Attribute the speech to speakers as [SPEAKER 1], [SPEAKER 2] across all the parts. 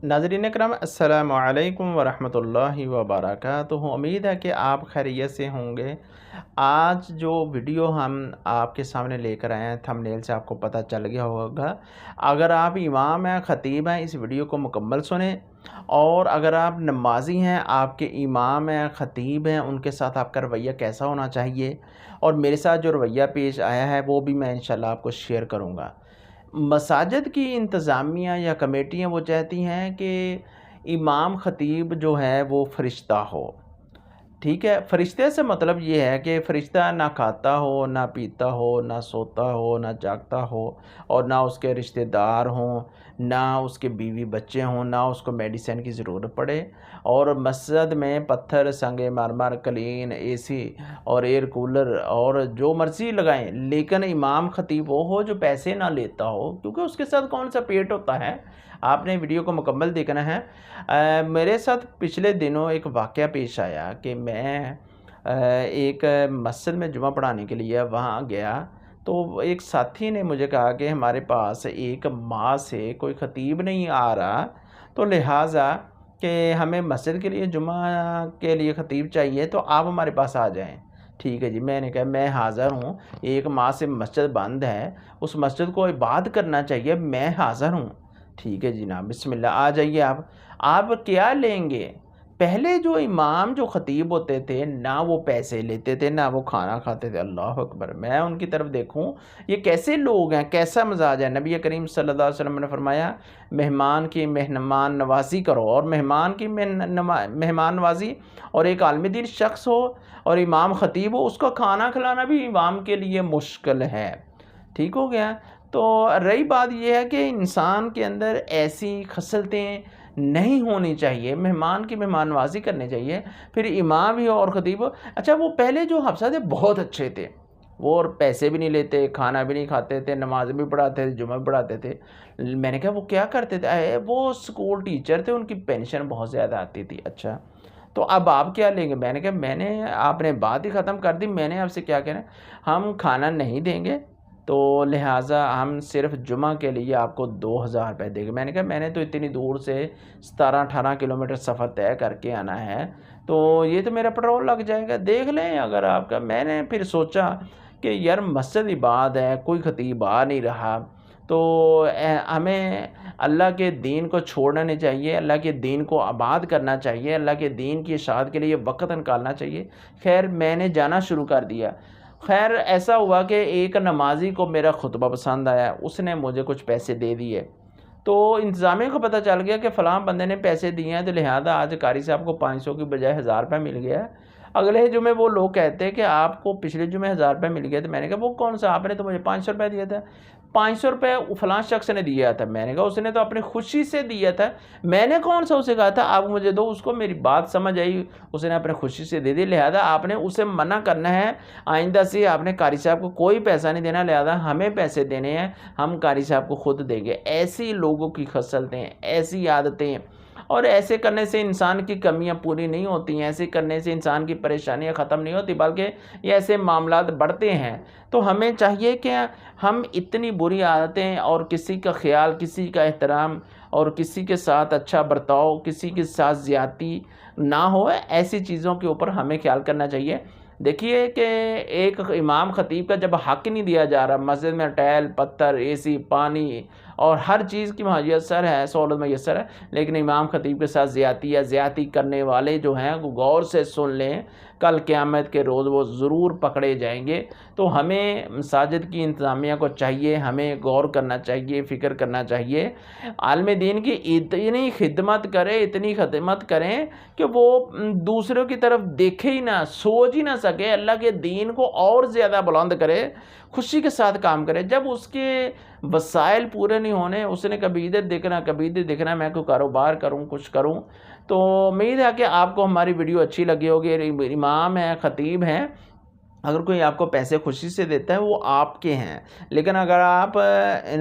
[SPEAKER 1] नाज़रीन करम अस्सलामु अलैकुम वरहमतुल्लाहि वबरकातुहू। उम्मीद है कि आप खैरियत से होंगे। आज जो वीडियो हम आपके सामने लेकर आए हैं, थंबनेल से आपको पता चल गया होगा। अगर आप इमाम हैं, ख़तीब हैं, इस वीडियो को मुकम्मल सुनें। और अगर आप नमाजी हैं, आपके इमाम हैं, ख़तीब हैं, उनके साथ आपका रवैया कैसा होना चाहिए और मेरे साथ जो रवैया पेश आया है वो भी मैं इंशाल्लाह आपको शेयर करूँगा। मसाजिद की इंतज़ामिया या कमेटियाँ वो चाहती हैं कि इमाम ख़तीब जो है वो फ़रिश्ता हो। ठीक है, फ़रिश्ते से मतलब ये है कि फ़रिश्ता ना खाता हो, ना पीता हो, ना सोता हो, ना जागता हो, और ना उसके रिश्तेदार हों, ना उसके बीवी बच्चे हों, ना उसको मेडिसिन की ज़रूरत पड़े। और मस्जिद में पत्थर, संगे मरमर, कलीन, एसी और एयर कूलर और जो मर्ज़ी लगाएँ, लेकिन इमाम ख़तीब वो हो जो पैसे ना लेता हो, क्योंकि उसके साथ कौन-सा पेट होता है। आपने वीडियो को मुकम्मल देखना है। मेरे साथ पिछले दिनों एक वाक़या पेश आया कि मैं एक मस्जिद में जुमा पढ़ाने के लिए वहाँ गया, तो एक साथी ने मुझे कहा कि हमारे पास एक माह से कोई ख़तीब नहीं आ रहा, तो लिहाजा कि हमें मस्जिद के लिए जुमा के लिए ख़तीब चाहिए, तो आप हमारे पास आ जाएँ। ठीक है जी, मैंने कहा मैं हाज़िर हूँ, एक माह से मस्जिद बंद है, उस मस्जिद को इबादत करना चाहिए, मैं हाज़िर हूँ। ठीक है जी ना, बिस्मिल्लाह आ जाइए आप। आप क्या लेंगे? पहले जो इमाम जो ख़तीब होते थे, ना वो पैसे लेते थे, ना वो खाना खाते थे। अल्लाह अकबर! मैं उनकी तरफ देखूँ, ये कैसे लोग हैं, कैसा मिज़ाज है। नबी करीम सल्लल्लाहु अलैहि वसल्लम ने फरमाया, मेहमान की मेहमान नवाज़ी करो। और मेहमान की मेहमान नवाज़ी और एक आलिम दीन शख्स हो और इमाम ख़तीब हो, उसका खाना खिलाना भी इमाम के लिए मुश्किल है। ठीक हो गया? तो रही बात ये है कि इंसान के अंदर ऐसी खसलतें नहीं होनी चाहिए, मेहमान की मेहमान नवाज़ी करनी चाहिए, फिर इमाम भी हो और ख़तीब हो। अच्छा, वो पहले जो हफ्सा थे बहुत अच्छे थे, वो और पैसे भी नहीं लेते, खाना भी नहीं खाते थे, नमाज़ भी पढ़ाते थे, जुमा भी पढ़ाते थे। मैंने कहा वो क्या करते थे? वो स्कूल टीचर थे, उनकी पेंशन बहुत ज़्यादा आती थी। अच्छा, तो अब आप क्या लेंगे? मैंने कहा मैंने आपने बात ही ख़त्म कर दी, मैंने आपसे क्या कहना है, हम खाना नहीं देंगे, तो लिहाजा हम सिर्फ़ जुमा के लिए आपको 2000 रुपये देंगे। मैंने कहा मैंने तो इतनी दूर से 17-18 किलोमीटर सफ़र तय करके आना है, तो ये तो मेरा पेट्रोल लग जाएगा, देख लें अगर आपका। मैंने फिर सोचा कि यार मस्जिद इबाद है, कोई ख़तीब आ नहीं रहा, तो हमें अल्लाह के दीन को छोड़ना नहीं चाहिए, अल्लाह के दीन को आबाद करना चाहिए, अल्लाह के दीन की इशाअत के लिए वक़्त निकालना चाहिए। ख़ैर मैंने जाना शुरू कर दिया। ख़ैर ऐसा हुआ कि एक नमाज़ी को मेरा खुतबा पसंद आया, उसने मुझे कुछ पैसे दे दिए। तो इंतज़ामिया को पता चल गया कि फ़लाँ बंदे ने पैसे दिए हैं, तो लिहाजा आज कारी साहब को 500 की बजाय 1000 रुपये मिल गया है। अगले जुमे वो लोग कहते हैं कि आपको पिछले जुमे 1000 रुपये मिल गया। तो मैंने कहा वो कौन सा, आपने तो मुझे 500 रुपये दिया था। 500 रुपये फ़लाँ शख्स ने दिया था। मैंने कहा उसने तो अपनी खुशी से दिया था, मैंने कौन सा उसे कहा था आप मुझे दो। उसको मेरी बात समझ आई, उसने अपनी खुशी से दे दी, लिहाजा आपने उसे मना करना है। आइंदा से आपने कारी साहब को कोई पैसा नहीं देना, लिहाजा हमें पैसे देने हैं, हम कारी साहब को खुद देंगे। ऐसी लोगों की खसलतें, ऐसी आदतें, और ऐसे करने से इंसान की कमियां पूरी नहीं होती हैं, ऐसे करने से इंसान की परेशानियां ख़त्म नहीं होती, बल्कि ये ऐसे मामलात बढ़ते हैं। तो हमें चाहिए कि हम इतनी बुरी आदतें और किसी का ख्याल, किसी का एहतराम और किसी के साथ अच्छा बर्ताव, किसी के साथ ज़्यादती ना हो, ऐसी चीज़ों के ऊपर हमें ख्याल करना चाहिए। देखिए कि एक इमाम ख़तीब का जब हक़ नहीं दिया जा रहा, मस्जिद में टाइल, पत्थर, एसी, पानी और हर चीज़ की मैसर है, सहूलत मैसर है, लेकिन इमाम ख़तीब के साथ ज़्यादती या ज़्यादती करने वाले जो हैं वो गौर से सुन लें, कल क़यामत के रोज़ वो ज़रूर पकड़े जाएंगे। तो हमें मसाजिद की इंतज़ामिया को चाहिए, हमें गौर करना चाहिए, फ़िक्र करना चाहिए, आलिम दीन की इतनी खिदमत करें, इतनी खिदमत करें कि वो दूसरों की तरफ देखे ही ना, सोच ही ना सके, अल्लाह के दीन को और ज़्यादा बुलंद करे, खुशी के साथ काम करे। जब उसके वसाइल पूरे नहीं होने, उसने कभी इधर देखना, कभी इधर देखना, मैं कोई कारोबार करूं, कुछ करूं। तो उम्मीद है कि आपको हमारी वीडियो अच्छी लगी होगी। इमाम है, ख़तीब हैं, अगर कोई आपको पैसे खुशी से देता है वो आपके हैं, लेकिन अगर आप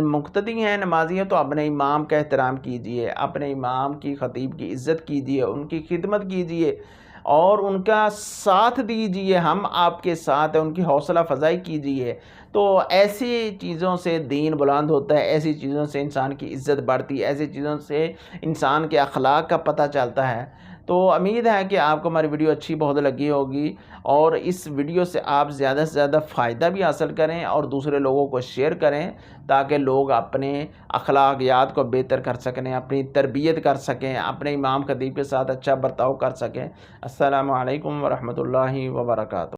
[SPEAKER 1] मुक़्तदी हैं, नमाज़ी हैं, तो अपने इमाम का एहतराम कीजिए, अपने इमाम की ख़तीब की इज़्ज़त कीजिए, उनकी खिदमत कीजिए। اور ان کا ساتھ دیجئے، ہم آپ کے ساتھ ہیں، ان کی حوصلہ افزائی کیجئے۔ تو ایسی چیزوں سے دین بلند ہوتا ہے، ایسی چیزوں سے انسان کی عزت بڑھتی ہے، ایسی چیزوں سے انسان کے اخلاق کا پتہ چلتا ہے۔ تو امید ہے کہ آپ کو ہماری ویڈیو اچھی بہت لگی ہوگی، اور اس ویڈیو سے آپ زیادہ سے زیادہ فائدہ بھی حاصل کریں اور دوسرے لوگوں کو شیئر کریں، تاکہ لوگ اپنے اخلاقیات کو بہتر کر سکیں، اپنی تربیت کر سکیں، اپنے امام خطیب کے ساتھ اچھا برتاؤ کر سکیں۔ السلام علیکم ورحمۃ اللہ وبرکاتہ۔